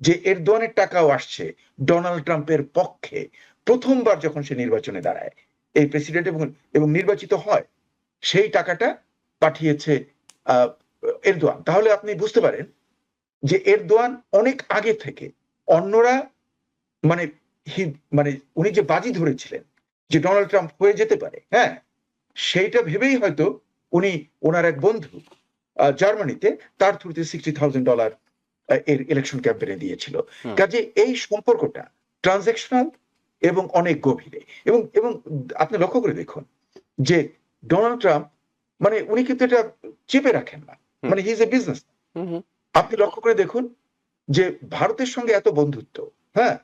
যে এরদোয়ানের টাকাও আসছে ডোনাল্ড ট্রাম্পের পক্ষে। প্রথমবার যখন সে নির্বাচনে দাঁড়ায় এই প্রেসিডেন্ট এবং নির্বাচিত হয়, সেই টাকাটা পাঠিয়েছে এরদোয়ান। তাহলে আপনি বুঝতে পারেন যে এরদোয়ান অনেক আগে থেকে অন্যরা মানে মানে উনি যে বাজি ধরেছিলেন যে ডোনাল্ড ট্রাম্প হয়ে যেতে পারে, হ্যাঁ, সেইটা ভেবেই হয়তো উনি ওনার এক বন্ধু জার্মানিতে তার থ্রুতে $60,000 এর ইলেকশন ক্যাম্পেইনে দিয়েছিল। কাজে এই সম্পর্কটা ট্রানজেকশনাল এবং অনেক গভীরে। এবং আপনি লক্ষ্য করে দেখুন যে ডোনাল্ড ট্রাম্প মানে উনি কিন্তু এটা চেপে রাখেন না, মানে হি ইজ এ বিজনেস। আপনি লক্ষ্য করে দেখুন যে ভারতের সঙ্গে এত বন্ধুত্ব, হ্যাঁ,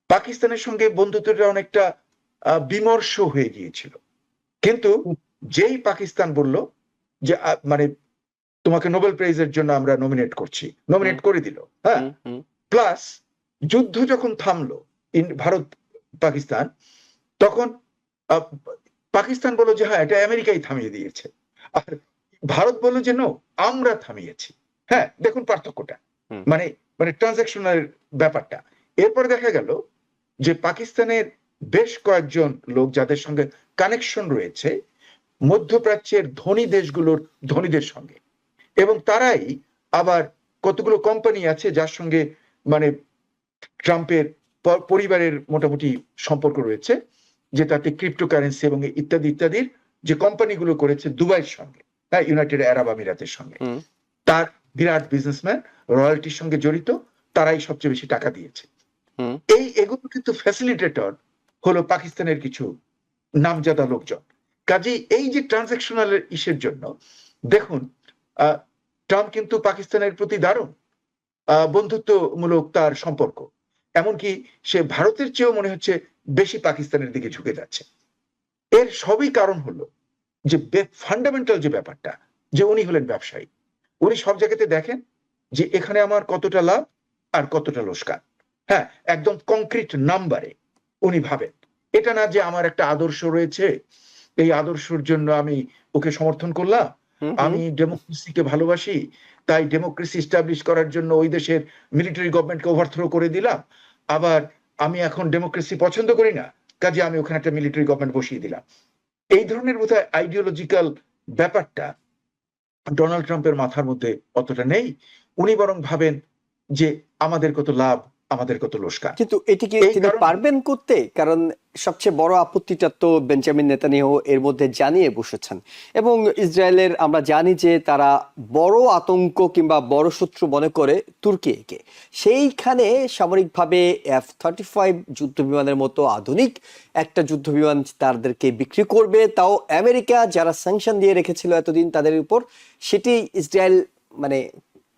পাকিস্তানের সঙ্গে বন্ধুত্বটা অনেকটা বিমর্ষ হয়ে গিয়েছিল। কিন্তু যেই পাকিস্তান বলল যে মানে তোমাকে নোবেল প্রাইজের জন্য আমরা নমিনেট করে দিল, হ্যাঁ, প্লাস যুদ্ধ যখন থামলো ভারত পাকিস্তান, তখন পাকিস্তান বলল যে হ্যাঁ এটা আমেরিকাই থামিয়ে দিয়েছে, আর ভারত বলল যে নো আমরা থামিয়েছি। হ্যাঁ, দেখুন পার্থক্যটা, মানে মানে ট্রানজাকশনাল ব্যাপারটা। এরপরে দেখা গেল যে পাকিস্তানের বেশ কয়েকজন লোক যাদের সঙ্গে কানেকশন রয়েছে মধ্যপ্রাচ্যের ধনী দেশগুলোর ধনীদের সঙ্গে, এবং তারাই আবার কতগুলো কোম্পানি আছে যার সঙ্গে মানে ট্রাম্পের পরিবারের মোটামুটি সম্পর্ক রয়েছে, যে তাতে ক্রিপ্টোকারেন্সি এবং ইত্যাদি ইত্যাদির যে কোম্পানিগুলো করেছে দুবাইয়ের সঙ্গে, হ্যাঁ, ইউনাইটেড আরব আমিরাতের সঙ্গে, তার বিরাট বিজনেসম্যান রয়্যালটির সঙ্গে জড়িত, তারাই সবচেয়ে বেশি টাকা দিয়েছে। এগুলো কিন্তু ফ্যাসিলিটেটর হলো পাকিস্তানের কিছু নামজাদা লোকজন। কাজেই এই যে ট্রানজাকশনাল ইস্যুর জন্য দেখুন ট্রাম্প কিন্তু পাকিস্তানের প্রতি দারুণ বন্ধুত্বমূলক তার সম্পর্ক, এমনকি সে ভারতের চেয়েও মনে হচ্ছে বেশি পাকিস্তানের দিকে ঝুঁকে যাচ্ছে। এর সবই কারণ হলো যে ফান্ডামেন্টাল যে ব্যাপারটা, যে উনি হলেন ব্যবসায়ী, উনি সব জায়গাতে দেখেন যে এখানে আমার কতটা লাভ আর কতটা লোকসান, হ্যাঁ, একদম কংক্রিট নাম্বারে উনি ভাবেন। এটা না যে আমার একটা আদর্শ রয়েছে, এই আদর্শের জন্য আমি ওকে সমর্থন করলাম, আমি ডেমোক্রেসিকে ভালোবাসি, তাই ডেমোক্রেসি এস্টাবলিশ করার জন্য ওই দেশের মিলিটারি গভর্নমেন্টকে ওভারথ্রো করে দিলাম, আবার আমি এখন ডেমোক্রেসি পছন্দ করি না, কাজে আমি ওখানে একটা মিলিটারি গভর্নমেন্ট বসিয়ে দিলাম। এই ধরনের বোধহয় আইডিওলজিক্যাল ব্যাপারটা ডোনাল্ড ট্রাম্পের মাথার মধ্যে অতটা নেই। উনি বরং ভাবেন যে আমাদের কত লাভ, আমাদের কত লোকসান। কিন্তু এটিকে তিনি পারবেন করতে? কারণ সবচেয়ে বড় আপত্তিটা তো বেঞ্জামিন নেতানিয়াহু এর মধ্যে জানিয়ে বসেছেন, এবং ইসরায়েলের আমরা জানি যে তারা বড় আতঙ্ক কিংবা বড় শত্রু মনে করে তুর্কিকে। সেইখানে সামরিকভাবে F-35 যুদ্ধ বিমানের মতো আধুনিক একটা যুদ্ধ বিমান তাদেরকে বিক্রি করবে, তাও আমেরিকা যারা স্যাংশন দিয়ে রেখেছিল এতদিন তাদের উপর, সেটি ইসরায়েল মানে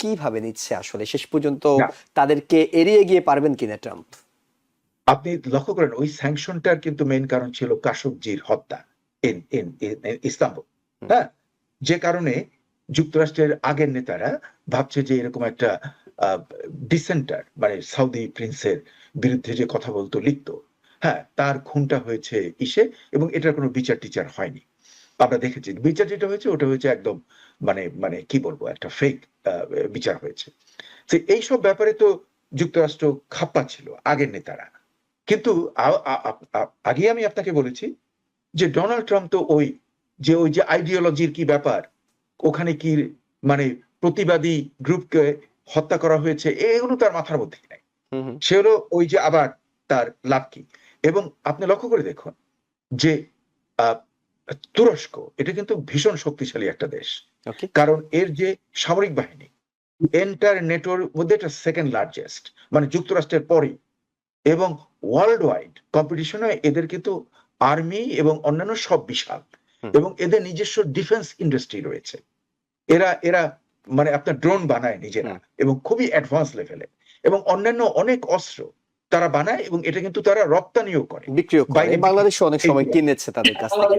কিভাবে নিচ্ছে আসলে? শেষ পর্যন্ত তাদেরকে এড়িয়ে গিয়ে পারবেন কিনা ট্রাম্প? আপনি লক্ষ্য করেন ওই স্যাংশনটার কিন্তু মেইন কারণ ছিল কাশোগজির হত্যা ইন ইস্তাম্বুল, হ্যাঁ, যে কারণে যুক্তরাষ্ট্রের আগের নেতারা ভাবছে যে এরকম একটা ডিসেন্টার মানে সাউদি প্রিন্সের বিরুদ্ধে যে কথা বলতো লিখতো, হ্যাঁ, তার খুনটা হয়েছে ইসে, এবং এটার কোনো বিচার টিচার হয়নি। আমরা দেখেছি বিচার যেটা হয়েছে ওটা হয়েছে একদম মানে মানে কি বলবো একটা ফেক বিচার হয়েছে। এইসব ব্যাপারে তো যুক্তরাষ্ট্র খাপ্পা ছিল আগের নেতারা, কিন্তু আগে আমি আপনাকে বলেছি যে ডোনাল্ড ট্রাম্প তো ওই যে আইডিওলজির কি ব্যাপার, ওখানে কি মানে প্রতিবাদী গ্রুপকে হত্যা করা হয়েছে, এগুলো তার মাথার মধ্যে নাই। সে হলো ওই যে আবার তার লাভ কি। এবং আপনি লক্ষ্য করে দেখুন যে তুরস্ক এটা কিন্তু ভীষণ শক্তিশালী একটা দেশ, কারণ এর যে সামরিক বাহিনী এন্টার নেটোর মধ্যে এটা সেকেন্ড লার্জেস্ট, মানে যুক্তরাষ্ট্রের পরেই, এবং ওয়ার্ল্ড ওয়াইড কম্পিটিশনে এদের কিন্তু আর্মি এবং অন্যান্য সব বিশাল, এবং এদের নিজস্ব ডিফেন্স ইন্ডাস্ট্রি রয়েছে। এরা মানে আপনার ড্রোন বানায় নিজেরা এবং খুবই অ্যাডভান্স লেভেলে, এবং অন্যান্য অনেক অস্ত্র তারা বানায়, এবং এটা কিন্তু তারা রপ্তানিও করে, বিক্রিও করে। বাংলাদেশ অনেক সময় কিনেছে তাদের কাছ থেকে,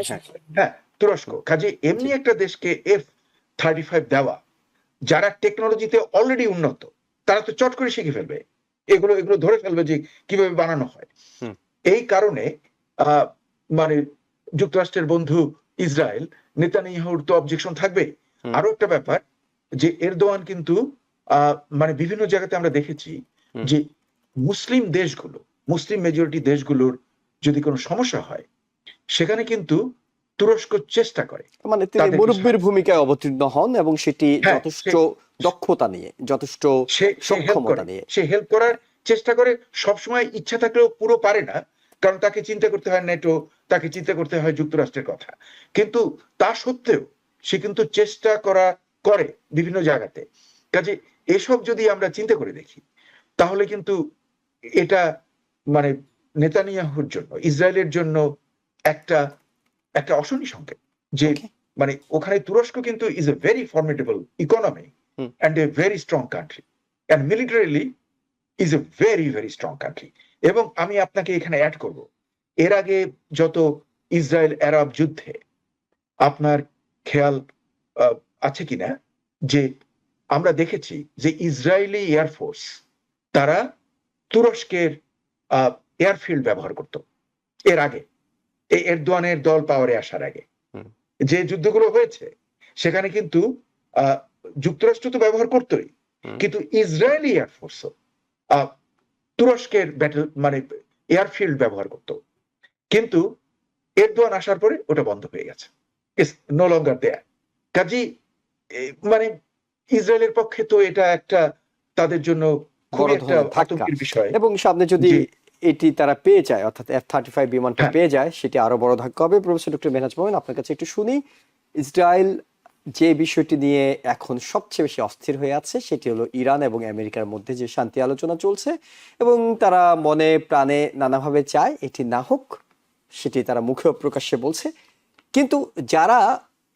হ্যাঁ, তুরস্ক। কাজে এমনি একটা দেশকে F-35 দেওয়া, যারা টেকনোলজিতে অলরেডি উন্নত, তারা তো চট করে শিখে ফেলবে, এগুলো ধরে ফেলবে যে কিভাবে বানানো হয়। এই কারণে মানে যুক্তরাষ্ট্রের বন্ধু ইসরায়েল, নেতানিয়াহুর তো অবজেকশন থাকবে। আরো একটা ব্যাপার যে এরদোয়ান কিন্তু মানে বিভিন্ন জায়গাতে আমরা দেখেছি যে মুসলিম দেশগুলো, মুসলিম মেজরিটি দেশগুলোর যদি কোনো সমস্যা হয়, সেখানে কিন্তু তুরস্ক চেষ্টা করে, মানে তিনি মুরব্বীর ভূমিকায় অবতীর্ণ হন, এবং সেটি যথেষ্ট দক্ষতা নিয়ে, যথেষ্ট সক্ষমতা নিয়ে সে হেল্প করার চেষ্টা করে। সবসময় ইচ্ছা থাকলেও পুরো পারে না, কারণ তাকে চিন্তা করতে হয় নেটো, তাকে চিন্তা করতে হয় যুক্তরাষ্ট্রের কথা, কিন্তু তা সত্ত্বেও সে কিন্তু চেষ্টা করে বিভিন্ন জায়গাতে। কাজে এসব যদি আমরা চিন্তা করে দেখি, তাহলে কিন্তু এটা মানে নেতানিয়াহুর জন্য, ইসরায়েলের জন্য একটা অশনি সংকেত যে মানে ওখানে তুরস্ক কিন্তু is a very formidable economy and a very strong country, and militarily is a very very strong country. এবং আমি আপনাকে এখানে অ্যাড করব এর আগে যত ইসরায়েল আরব যুদ্ধে আপনার খেয়াল আছে কিনা যে আমরা দেখেছি যে ইসরায়েলি এয়ারফোর্স তারা তুরস্কের এয়ারফিল্ড ব্যবহার করত এর আগে, এই এরদোয়ানের দল পাওয়ারে আসার আগে যে যুদ্ধগুলো হয়েছে সেখানে কিন্তু যুক্তরাষ্ট্র তো ব্যবহার করতোই, কিন্তু ইসরায়েলি এয়ারফোর্সও তুরস্কের ব্যাটেল মানে এয়ারফিল্ড ব্যবহার করত। কিন্তু এরদোয়ান আসার পরে ওটা বন্ধ হয়ে গেছে, ইটস নো লঙ্গার দেয়ার। কাজী মানে ইসরায়েলের পক্ষে তো এটা একটা তাদের জন্য খুব একটা আতঙ্কের বিষয়। এবং সামনে যদি এটি তারা পেয়ে যায়, অর্থাৎ F-35 বিমানটা পেয়ে যায়, সেটি আরো বড় ধাক্কা হবে। প্রফেসর ডক্টর মেহনাজ মোমেন, আপনার কাছে একটু শুনি, ইসরায়েল যে বিষয়টি নিয়ে এখন সবচেয়ে বেশি অস্থির হয়ে আছে সেটি হলো ইরান এবং আমেরিকার মধ্যে যে শান্তি আলোচনা চলছে, এবং তারা মনে প্রাণে নানাভাবে চায় এটি না হোক, সেটি তারা মুখেও প্রকাশ্যে বলছে। কিন্তু যারা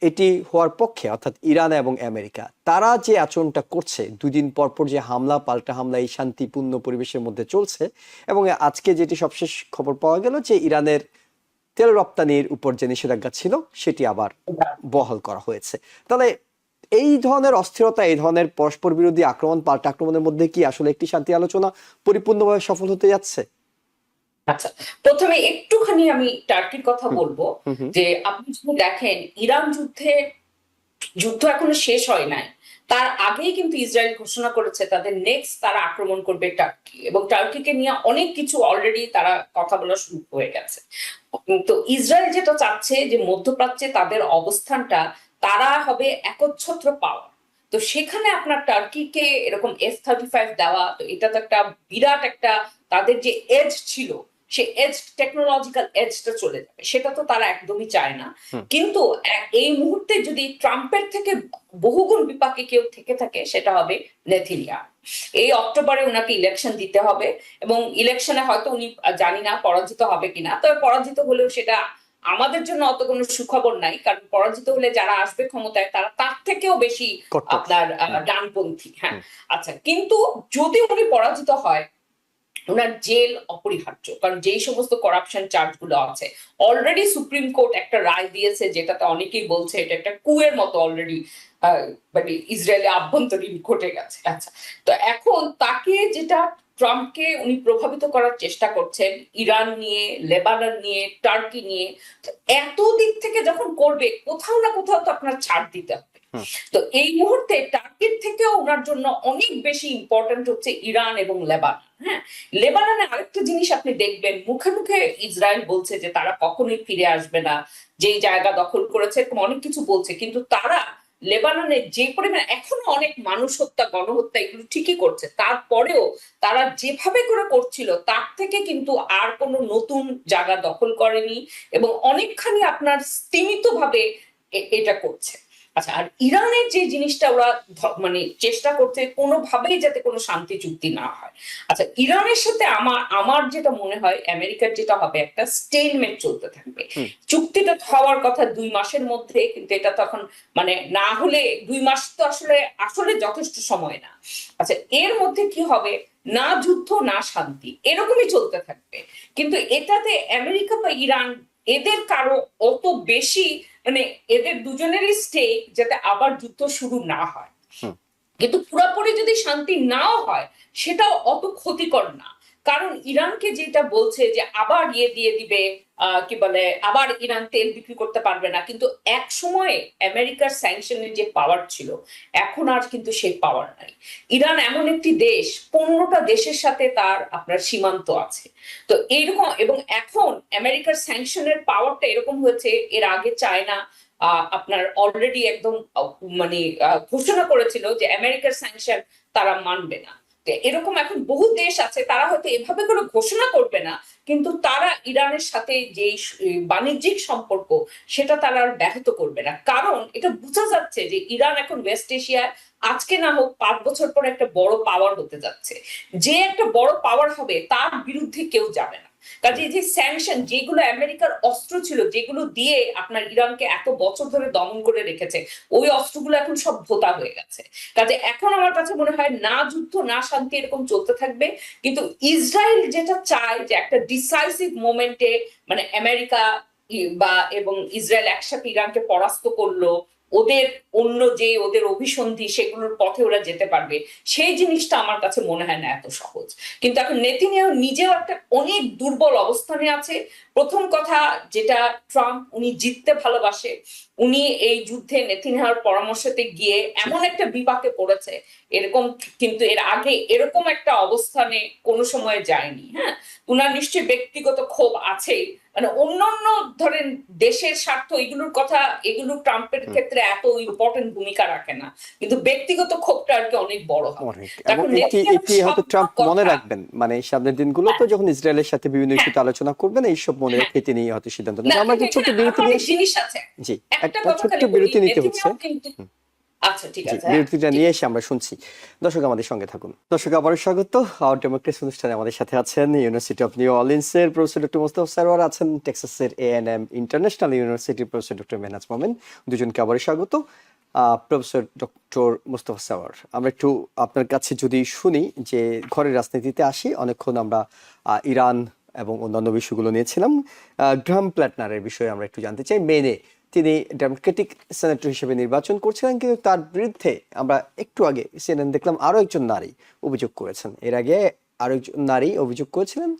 এটি হওয়ার পক্ষে, অর্থাৎ ইরান এবং আমেরিকা, তারা যে আচরণটা করছে, দুদিন পর পর যে হামলা পাল্টা হামলা এই শান্তিপূর্ণ পরিবেশের মধ্যে চলছে, এবং আজকে যেটি সবশেষ খবর পাওয়া গেল যে ইরানের তেল রপ্তানির উপর যে নিষেধাজ্ঞা ছিল সেটি আবার বহাল করা হয়েছে। তাহলে এই ধরনের অস্থিরতা, এই ধরনের পরস্পর বিরোধী আক্রমণ পাল্টা আক্রমণের মধ্যে কি আসলে একটি শান্তি আলোচনা পরিপূর্ণভাবে সফল হতে যাচ্ছে? আচ্ছা, প্রথমে একটুখানি আমি টার্কির কথা বলবো যে আপনি যদি দেখেন ইরান যুদ্ধ এখনো শেষ হয় নাই, তার আগেই কিন্তু ইসরায়েল ঘোষণা করেছে তাদের নেক্সট তারা আক্রমণ করবে টার্কি, এবং টার্কিকে নিয়ে অনেক কিছু অলরেডি তারা কথা বলা শুরু হয়ে গেছে। তো ইসরায়েল যেটা চাচ্ছে যে মধ্যপ্রাচ্যে তাদের অবস্থানটা তারা হবে একচ্ছত্র পাওয়ার। তো সেখানে আপনার টার্কিকে এরকম F-35 দেওয়া, তো এটা তো একটা বিরাট একটা তাদের যে এজ ছিল, সে এজ, টেকনোলজিক্যাল এজটা চলে যাবে, সেটা তো তারা একদমই চায় না। কিন্তু এই মুহূর্তে যদি ট্রাম্পের থেকে বহুগুণ বিপাকে কেউ থেকে থাকে সেটা হবে নেতানিয়াহু। এই অক্টোবরে উনাকে ইলেকশন দিতে হবে, এবং ইলেকশনে হয়তো উনি জানি না পরাজিত হবে কিনা, তবে পরাজিত হলেও সেটা আমাদের জন্য অত কোনো সুখবর নাই, কারণ পরাজিত হলে যারা আসবে ক্ষমতায় তারা তার থেকেও বেশি আপনার ডানপন্থী। হ্যাঁ, আচ্ছা, কিন্তু যদি উনি পরাজিত হয় ওনার জেল অপরিহার্য, কারণ যেই সমস্ত করাপশন চার্জ গুলো আছে অলরেডি সুপ্রিম কোর্ট একটা রায় দিয়েছে, যেটাতে অনেকেই বলছে এটা একটা কুয়ের মতো অলরেডি মানে ইসরায়েলে আভ্যন্তরীণ ঘটে গেছে। আচ্ছা, তো এখন তাকে যেটা ট্রাম্পকে উনি প্রভাবিত করার চেষ্টা করছেন ইরান নিয়ে, লেবানন নিয়ে, টার্কি নিয়ে, এত দিক থেকে যখন করবে কোথাও না কোথাও তো আপনার ছাড় দিতে হবে। তো এই মুহূর্তে টার্কির থেকেও ওনার জন্য অনেক বেশি ইম্পর্টেন্ট হচ্ছে ইরান এবং লেবানন। হ্যাঁ, লেবাননে আরেকটা জিনিস আপনি দেখবেন, মুখে মুখে ইসরায়েল বলছে যে তারা কখনোই ফিরে আসবে না, যে জায়গা দখল করেছে, এরকম অনেক কিছু বলছে, কিন্তু তারা লেবাননে যে পরিমাণ এখনো অনেক মানুষ হত্যা, গণহত্যা এগুলো ঠিকই করছে, তারপরেও তারা যেভাবে করে করছিল তার থেকে কিন্তু আর কোনো নতুন জায়গা দখল করেনি, এবং অনেকখানি আপনার স্তীমিত ভাবে এটা করছে। আচ্ছা, আর ইরানের যে জিনিসটা ওরা মানে চেষ্টা করছে কোনোভাবেই যাতে কোনো শান্তি চুক্তি না হয়। আচ্ছা, ইরানের সাথে আমার যেটা মনে হয় আমেরিকার যেটা হবে, একটা স্টেলমেট চলতে থাকবে। চুক্তিটা হওয়ার কথা 2 মাসের মধ্যে, কিন্তু এটা তখন মানে না হলে 2 মাস তো আসলে যথেষ্ট সময় না। আচ্ছা, এর মধ্যে কি হবে, না যুদ্ধ না শান্তি, এরকমই চলতে থাকবে। কিন্তু এটাতে আমেরিকা বা ইরান এদের কারো অত বেশি মানে এদের দুজনেরই স্টেক যাতে আবার যুদ্ধ শুরু না হয়, কিন্তু পুরোপুরি যদি শান্তি নাও হয় সেটাও অত ক্ষতিকর না, কারণ ইরানকে যেটা বলছে যে আবার দিয়ে দিবে, কি বলে, আবার ইরান তেল বিক্রি করতে পারবে না, কিন্তু এক সময়ে আমেরিকার স্যাংশনের যে পাওয়ার ছিল এখন আর কিন্তু সেই পাওয়ার নাই। ইরান এমন একটি দেশ, 15টা দেশের সাথে তার আপনার সীমান্ত আছে। তো এইরকম, এবং এখন আমেরিকার স্যাংশনের পাওয়ারটা এরকম হয়েছে, এর আগে চায়না আপনার অলরেডি একদম মানে ঘোষণা করেছিল যে আমেরিকার স্যাংশন তারা মানবে না। এরকম এখন বহু দেশ আছে তারা হয়তো এভাবে করে ঘোষণা করবে না, কিন্তু তারা ইরানের সাথে যে বাণিজ্যিক সম্পর্ক সেটা তারা আর ব্যাহত করবে না, কারণ এটা বোঝা যাচ্ছে যে ইরান এখন ওয়েস্ট এশিয়ায় আজকে না হোক 5 বছর পর একটা বড় পাওয়ার হতে যাচ্ছে। যে একটা বড় পাওয়ার হবে তার বিরুদ্ধে কেউ যাবে না। কাজে এই যে স্যাংশন, যেগুলো আমেরিকার অস্ত্র ছিল, যেগুলো দিয়ে আপনার ইরানকে এত বছর ধরে দমন করে রেখেছে, ওই অস্ত্রগুলো এখন সব ভোতা হয়ে গেছে। কাজে এখন আমার কাছে মনে হয় না যুদ্ধ না শান্তি এরকম চলতে থাকবে, কিন্তু ইসরায়েল যেটা চায় যে একটা ডিসাইসিভ মোমেন্টে মানে আমেরিকা এবং ইসরায়েল একসাথে ইরানকে পরাস্ত করলো, ওদের অন্য যে ওদের অভিসন্ধি সেগুলোর পথে ওরা যেতে পারবে, সেই জিনিসটা আমার কাছে মনে হয় না এত সহজ। কিন্তু এখন নেতানিয়াহু নিজেও একটা অনেক দুর্বল অবস্থানে আছে। প্রথম কথা যেটা, ট্রাম্প উনি জিততে ভালোবাসে, উনি এই যুদ্ধে নেতানিয়াহুর পরামর্শতে গিয়ে এমন একটা বিপাকে পড়েছে, এরকম কিন্তু এর আগে এরকম একটা অবস্থানে কোনো সময় যায়নি। হ্যাঁ, উনার নিশ্চয়ই ব্যক্তিগত ক্ষোভ আছেই, মানে অন্যান্য ধরেন দেশের স্বার্থ এগুলোর কথা, এগুলো ট্রাম্পের ক্ষেত্রে এত ইম্পর্টেন্ট ভূমিকা রাখে না, কিন্তু ব্যক্তিগত ক্ষোভটা আর কি অনেক বড় হয়। অনেক। এবং এটি হয়তো ট্রাম্প মনে রাখবেন, মানে সামনের দিনগুলোতে যখন ইসরায়েলের সাথে বিভিন্ন ইস্যুতে আলোচনা করবেন, এইসব মনে রেখে তিনি হয়তো সিদ্ধান্ত নেবেন। আমরা একটা ছোট্ট বিরতি নিয়ে জিনিস আছে, জি, একটা একটা কথা ছোট্ট খালি বলি, বিরতি নিতে হচ্ছে। নেতানিয়াহু কিন্তু আচ্ছা ঠিক জি, আছে, বিরতিটা নিয়ে এসে আমরা শুনছি। দর্শক আমাদের সঙ্গে থাকুন। দর্শক আবারও স্বাগত। আওয়ার ডেমোক্রেসি অনুষ্ঠানে আমাদের সাথে আছেন ইউনিভার্সিটি অফ নিউ অর্লিন্সের প্রফেসর ডক্টর মোস্তফা সরওয়ার, আছেন টেক্সাসের এএনএম ইন্টারন্যাশনাল ইউনিভার্সিটির প্রফেসর ডক্টর মেহনাজ মোমেন। দুজনকে আবারও স্বাগত। প্রফেসর ডক্টর মোস্তফা সরওয়ার, আমরা একটু আপনার কাছে যদি শুনি যে ঘরের রাজনীতিতে আসি, অনেকক্ষণ আমরা ইরান এবং অন্যান্য বিষয়গুলো নিয়েছিলাম। গ্রাহাম প্ল্যাটনারের বিষয়ে আমরা একটু জানতে চাই। মেনে তিনি ডেমোক্রেটিক সেনেটর হিসেবে নির্বাচন করছিলেন, কিন্তু তার বিরুদ্ধে আমরা একটু আগে সিএনএন দেখলাম আরো একজন নারী অভিযোগ করেছেন। এর আগে আরো একজন নারী অভিযোগ করেছিলেন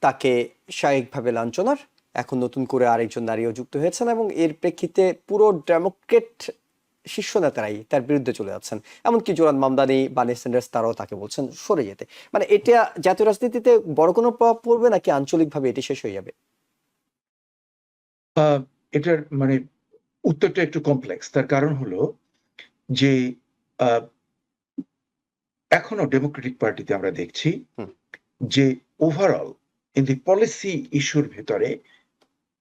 তাকে শারীরিকভাবে লাঞ্ছনার। এখন নতুন করে আরেকজন নারীও যুক্ত হয়েছেন, এবং এর প্রেক্ষিতে পুরো ডেমোক্রেট শীর্ষ নেতারাই তার বিরুদ্ধে চলে যাচ্ছেন। এমনকি জোরান মামদানি, বার্নি স্যান্ডার্স তারাও তাকে বলছেন সরে যেতে। মানে এটা জাতীয় রাজনীতিতে বড় কোনো প্রভাব পড়বে নাকি আঞ্চলিকভাবে এটি শেষ হয়ে যাবে? এটার মানে উত্তরটা একটু কমপ্লেক্স। তার কারণ হলো যে এখনো ডেমোক্রেটিক পার্টিতে আমরা দেখছি যে ওভারঅল ইন দি পলিসি ইস্যুর ভেতরে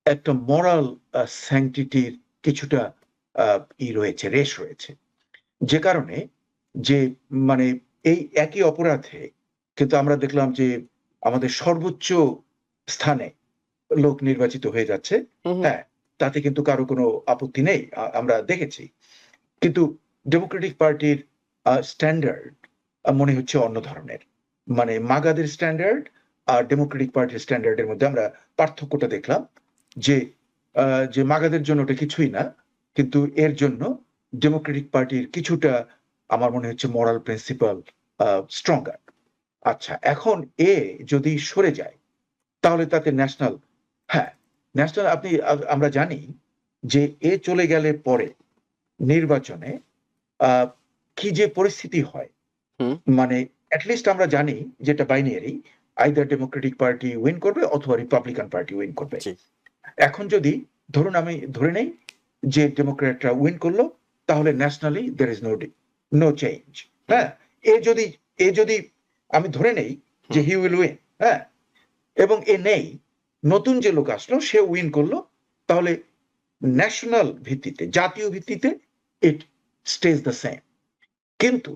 একটা মরাল স্যাংটিটির কিছুটা রয়েছে, রেশ রয়েছে, যে কারণে যে মানে এই একই অপরাধে কিন্তু আমরা দেখলাম যে আমাদের সর্বোচ্চ স্থানে লোক নির্বাচিত হয়ে যাচ্ছে। হ্যাঁ, তাতে কিন্তু কারো কোনো আপত্তি নেই, আমরা দেখেছি। কিন্তু ডেমোক্রেটিক পার্টির স্ট্যান্ডার্ড মনে হচ্ছে অন্য ধরনের। মানে মাগাদের স্ট্যান্ডার্ড আর ডেমোক্রেটিক পার্টির স্ট্যান্ডার্ডের মধ্যে আমরা পার্থক্যটা দেখলাম যে যে মাগাদের জন্য ওটা কিছুই না, কিন্তু এর জন্য ডেমোক্রেটিক পার্টির কিছুটা আমার মনে হচ্ছে মোরাল প্রিন্সিপাল স্ট্রঙ্গার। আচ্ছা, এখন এ যদি সরে যায় তাহলে তাতে ন্যাশনাল, হ্যাঁ ন্যাশনাল, আমরা জানি যে এ চলে গেলে পরে নির্বাচনে কি যে পরিস্থিতি হয়, মানে অ্যাটলিস্ট আমরা জানি যেটা binary, either Democratic party win করবে অথবা রিপাবলিকান পার্টি উইন করবে। এখন যদি ধরুন আমি ধরে নেই যে ডেমোক্রেটরা উইন করলো, তাহলে nationally there is no change. হ্যাঁ, এ যদি আমি ধরে নেই যে হি উইল উইন, হ্যাঁ, এবং এ নেই, নতুন যে লোক আসলো সে উইন করলো, তাহলে ন্যাশনাল ভিত্তিতে, জাতীয় ভিত্তিতে ইট স্টেজ দ্য সেম। কিন্তু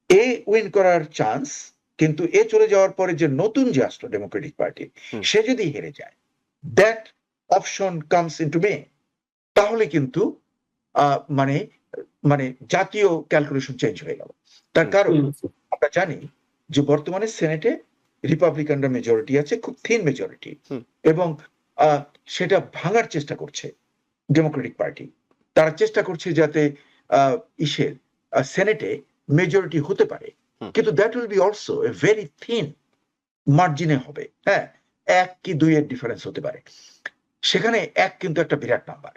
এ উইন করার চান্স, কিন্তু এ চলে যাওয়ার পরে যে নতুন যে আসলো ডেমোক্রেটিক পার্টি, সে যদি হেরে যায়, দ্যাট অপশন কামস ইনটু বে, তাহলে কিন্তু মানে মানে জাতীয় ক্যালকুলেশন চেঞ্জ হয়ে গেল। তার কারণ আমরা জানি যে বর্তমানে সেনেটে রিপাবলিকানরা মেজরিটি আছে, খুব থিন মেজরিটি, এবং সেটা ভাঙার চেষ্টা করছে ডেমোক্রেটিক পার্টি। তারা চেষ্টা করছে যাতে সেনেটে মেজরিটি হতে পারে, কিন্তু that will be also a very thin মার্জিনে হবে। হ্যাঁ, 1 কি 2 এর ডিফারেন্স হতে পারে, সেখানে 1 কিন্তু একটা বিরাট নাম্বার,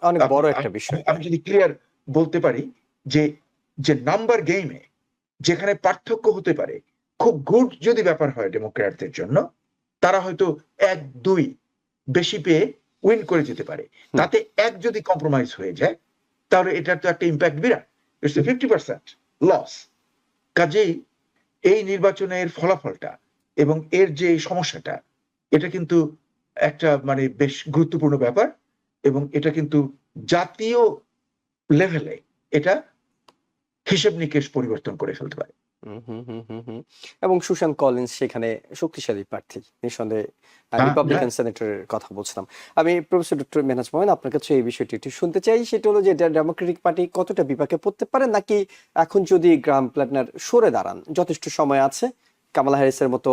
অনেক বড় একটা বিষয়। আমি যদি ক্লিয়ার বলতে পারি যে নাম্বার গেমে যেখানে পার্থক্য হতে পারে, খুব গুড যদি ব্যাপার হয় ডেমোক্র্যাটদের জন্য, তারা হয়তো 1-2 বেশি পেয়ে উইন করে যেতে পারে। তাতে 1 যদি কম্প্রোমাইজ হয়ে যায়, তাহলে এটার তো একটা ইম্প্যাক্ট বিরাট, ইটস 50% লস। কাজেই এই নির্বাচনের ফলাফলটা এবং এর যে সমস্যাটা, এটা কিন্তু একটা মানে বেশ গুরুত্বপূর্ণ ব্যাপার, এবং এটা কিন্তু জাতীয় লেভেলে এটা হিসেব নিকেশ পরিবর্তন করে ফেলতে পারে। এবং সুশান কলিন্স সেখানে শক্তিশালী প্রার্থী নিঃসন্দেহে, রিপাবলিকান সেনেটরের কথা বলছিলাম। আমি প্রফেসর ডক্টর মেহনাজ মোমেন আপনার কাছে এই বিষয়টি একটু শুনতে চাই, সেটা হলো যে ডেমোক্রেটিক পার্টি কতটা বিপাকে পড়তে পারে, নাকি এখন যদি গ্রাহাম প্ল্যাটনার সরে দাঁড়ান যথেষ্ট সময় আছে, কামালা হ্যারিসের মতো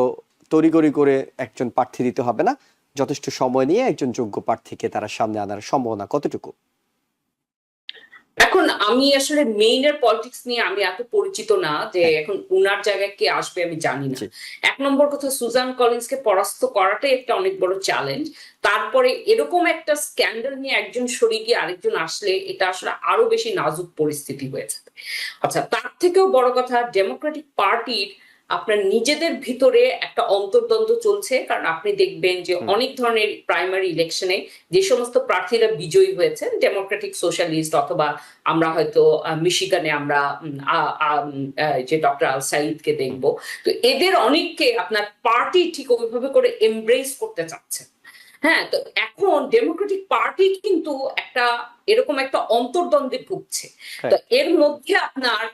তড়িঘড়ি করে একজন প্রার্থী দিতে হবে না, যথেষ্ট সময় নিয়ে একজন যোগ্য প্রার্থীকে তারা সামনে আনার সম্ভাবনা কতটুকু? এখন আমি আসলে মেইনের পলিটিক্স নিয়ে আমি এত পরিচিত না যে এখন উনার জায়গায় কে আসবে আমি জানি না। এক নম্বর কথা, সুজান কলিন্সকে পরাস্ত করাটাই একটা অনেক বড় চ্যালেঞ্জ। তারপরে এরকম একটা স্ক্যান্ডাল নিয়ে একজন সরে গিয়ে আরেকজন আসলে এটা আসলে আরো বেশি নাজুক পরিস্থিতি হয়েছে। আচ্ছা, তার থেকেও বড় কথা, ডেমোক্রেটিক পার্টির আপনার নিজেদের ভিতরে একটা অন্তর্দ্বন্দ্ব চলছে। কারণ আপনি দেখবেন যে অনেক ধরনের প্রাইমারি ইলেকশনে যে সমস্ত প্রার্থীরা বিজয়ী হয়েছেন, ডেমোক্রেটিক সোশ্যালিস্ট অথবা আমরা হয়তো মিশিগানে আমরা যে ডক্টর আল সাইদকে দেখবো, তো এদের অনেককে আপনার পার্টি ঠিক ওইভাবে করে এমব্রেস করতে চাচ্ছে। হ্যাঁ, তো এখন ডেমোক্রেটিক পার্টি কিন্তু একটা এরকম একটা অন্তর্দ্বন্দ্বে ভুগছে। তো এর মধ্যে আপনার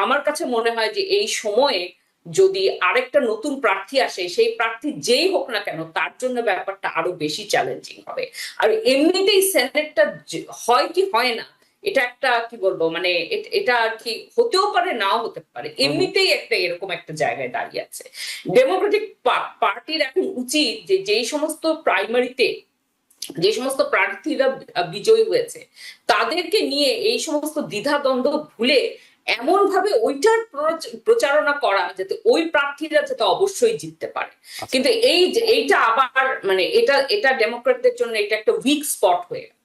আমার কাছে মনে হয় যে এই সময়ে যদি আরেকটা নতুন প্রার্থী আসে, সেই প্রার্থী যেই হোক না কেন তার জন্য ব্যাপারটা আরো বেশি চ্যালেঞ্জিং হবে। আর এমনিতেই সেনেটটা হয় কি হয় না, এটা একটা কি বলবো, মানে এটা আর কি হতেও পারে নাও হতে পারে, এমনিতেই একটা এরকম একটা জায়গায় দাঁড়িয়ে আছে। ডেমোক্রেটিক পার্টির এখন উচিত যে যেই সমস্ত প্রাইমারিতে যে সমস্ত প্রার্থীরা বিজয়ী হয়েছে তাদেরকে নিয়ে এই সমস্ত দ্বিধাদ্বন্দ্ব ভুলে এমন ভাবে ওইটার প্রচারণা করা যাতে ওই প্রার্থীরা যাতে অবশ্যই জিততে পারে। কিন্তু এইটা আবার মানে এটা ডেমোক্রেটদের জন্য এটা একটা উইক স্পট হয়ে গেল।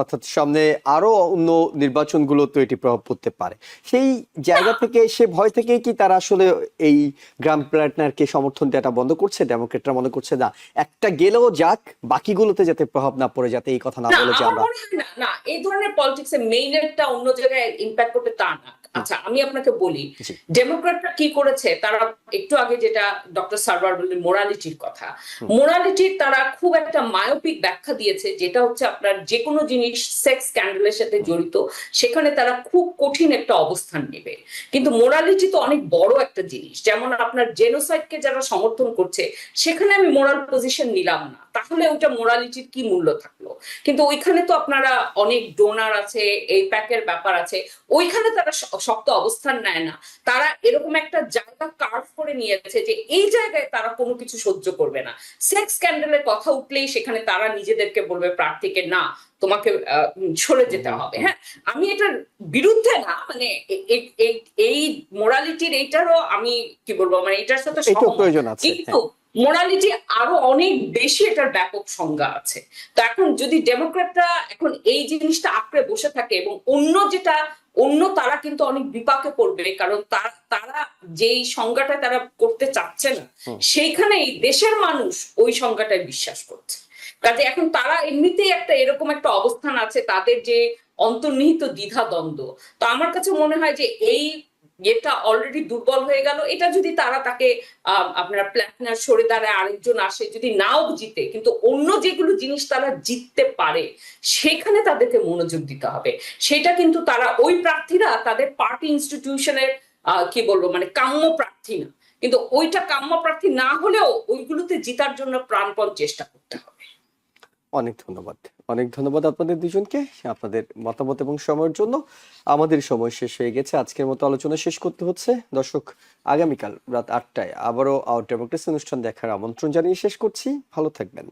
অর্থাৎ সামনে আরো অন্য নির্বাচনগুলো তো এটি প্রভাব পড়তে পারে, সেই জায়গা থেকে সে ভয় থেকেই কি তারা আসলে এই গ্রাহাম প্ল্যাটনারকে সমর্থন দেওয়াটা বন্ধ করছে? ডেমোক্রেটরা মনে করছে না, একটা গেলেও যাক, বাকিগুলোতে যাতে প্রভাব না পড়ে, যাতে এই কথা না বলে যে আমরা না এই ধরনের পলিটিক্সে মেইনেরটা অন্য জায়গায় ইম্প্যাক্ট করবে তা না। আচ্ছা, আমি আপনাকে বলি ডেমোক্রেটরা কি করেছে। তারা একটু আগে যেটা ডক্টর সারওয়ার বললেন মোরালিটির কথা, মোরালিটির তারা খুব একটা মায়োপিক ব্যাখ্যা দিয়েছে, যেটা হচ্ছে আপনার যে কোনো জিনিস সেক্স স্ক্যান্ডালের সাথে জড়িত সেখানে তারা খুব কঠিন একটা অবস্থান নেবে। কিন্তু মোরালিটি তো অনেক বড় একটা জিনিস। যেমন আপনার জেনোসাইডকে যারা সমর্থন করছে সেখানে আমি মোরাল পজিশন নিলাম না, তাহলে ওটা মোরালিটির কি মূল্য থাকলো? কিন্তু ওইখানে তো আপনারা অনেক ডোনার আছে, এই প্যাকের ব্যাপার আছে, ওইখানে তারা শক্ত অবস্থান নেয় না। তারা এরকম একটা জায়গা কার্ভ করে নিয়েছে যে এই জায়গায় তারা কোনো কিছু সহ্য করবে না। সেক্স স্ক্যান্ডালের কথা উঠলেই সেখানে তারা নিজেদেরকে বলবে প্রার্থীকে না, তোমাকে সরে যেতে হবে। হ্যাঁ, আমি এটার বিরুদ্ধে না, মানে এই মোরালিটির এইটারও আমি কি বলবো, মানে এটার সাথে প্রয়োজন আছে, কিন্তু মোরালিটি আরো অনেক বেশি এটার ব্যাপক সংজ্ঞা আছে। তো এখন যদি ডেমোক্রেটরা এখন এই জিনিসটা আঁকড়ে বসে থাকে এবং অন্য তারা কিন্তু অনেক বিপাকে পড়বে, কারণ তারা যেই সংজ্ঞাটা তারা করতে চাচ্ছে না সেইখানেই দেশের মানুষ ওই সংজ্ঞাটায় বিশ্বাস করছে। কাজে এখন তারা এমনিতেই একটা এরকম একটা অবস্থান আছে, তাদের যে অন্তর্নিহিত দ্বিধা দ্বন্দ্ব। তো আমার কাছে মনে হয় যে এই এটা অলরেডি দুর্বল হয়ে গেল। এটা যদি তাকে আপনারা প্ল্যাটনার সরে দাঁড়ায় আরেকজন আসে, যদি নাও জিতে, কিন্তু অন্য যেগুলো জিনিস তারা জিততে পারে সেখানে তাদেরকে মনোযোগ দিতে হবে। সেটা কিন্তু তারা ওই প্রার্থীরা তাদের পার্টি ইনস্টিটিউশনের কি বলবো, মানে কাম্য প্রার্থী না, কিন্তু ওইটা কাম্য প্রার্থী না হলেও ওইগুলোতে জিতার জন্য প্রাণপণ চেষ্টা করতে হবে। অনেক ধন্যবাদ আপনাদের দুজনকে, আপনাদের মতামত এবং সময়ের জন্য। আমাদের সময় শেষ হয়ে গেছে, আজকের মতো আলোচনা শেষ করতে হচ্ছে। দর্শক, আগামীকাল রাত 8টায় আবারও আওয়ার ডেমোক্রেসি অনুষ্ঠান দেখার আমন্ত্রণ জানিয়ে শেষ করছি। ভালো থাকবেন।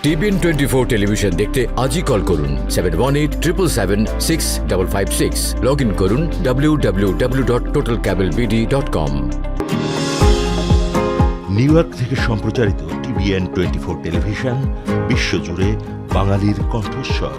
টিবিএন 24 টেলিভিশন দেখতে আজই কল করুন 7187776556। লগ ইন করুন www.totalcablebd.com। নিউ ইয়র্ক থেকে সম্প্রচারিত টিবিএন 24 টেলিভিশন বিশ্বজুড়ে বাঙালির কণ্ঠস্বর।